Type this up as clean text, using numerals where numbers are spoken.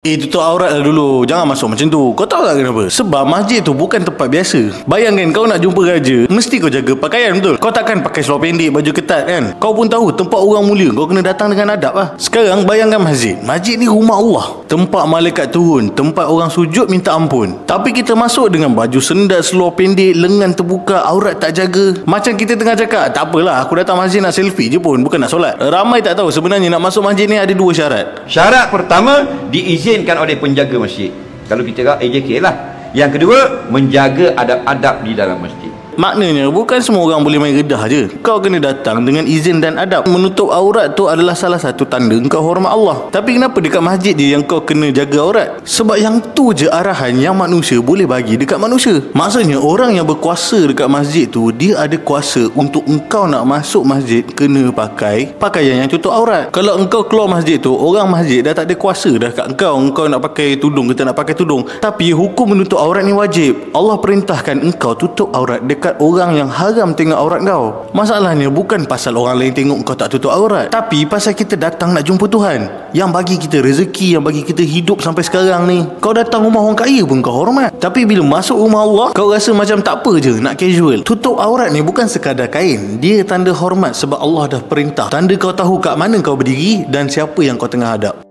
Tutup aurat lah dulu. Jangan masuk macam tu. Kau tahu tak kenapa? Sebab masjid tu bukan tempat biasa. Bayangkan kau nak jumpa raja, mesti kau jaga pakaian, betul? Kau takkan pakai seluar pendek, baju ketat kan? Kau pun tahu tempat orang mulia, kau kena datang dengan adab lah. Sekarang bayangkan masjid. Masjid ni rumah Allah, tempat malaikat turun, tempat orang sujud minta ampun. Tapi kita masuk dengan baju sendat, seluar pendek, lengan terbuka, aurat tak jaga. Macam kita tengah cakap, tak apalah, aku datang masjid nak selfie je pun, bukan nak solat. Ramai tak tahu sebenarnya nak masuk masjid ni ada dua syarat. Syarat pertama, diizinkan oleh penjaga masjid. Kalau kita kata AJK lah. Yang kedua, menjaga adab-adab di dalam masjid. Maknanya bukan semua orang boleh main redah je. Kau kena datang dengan izin dan adab. Menutup aurat tu adalah salah satu tanda kau hormat Allah. Tapi kenapa dekat masjid je yang kau kena jaga aurat? Sebab yang tu je arahan yang manusia boleh bagi dekat manusia. Maksudnya orang yang berkuasa dekat masjid tu, dia ada kuasa untuk engkau nak masuk masjid kena pakai pakaian yang tutup aurat. Kalau engkau keluar masjid tu, orang masjid dah tak ada kuasa dah kat engkau. Engkau nak pakai tudung ke tak nak pakai tudung. Tapi hukum menutup aurat ni wajib. Allah perintahkan engkau tutup aurat dekat orang yang haram tengok aurat kau. Masalahnya bukan pasal orang lain tengok kau tak tutup aurat, tapi pasal kita datang nak jumpa Tuhan yang bagi kita rezeki, yang bagi kita hidup sampai sekarang ni. Kau datang rumah orang kaya pun kau hormat, tapi bila masuk rumah Allah, kau rasa macam tak apa je, nak casual. Tutup aurat ni bukan sekadar kain, dia tanda hormat sebab Allah dah perintah. Tanda kau tahu kat mana kau berdiri dan siapa yang kau tengah hadap.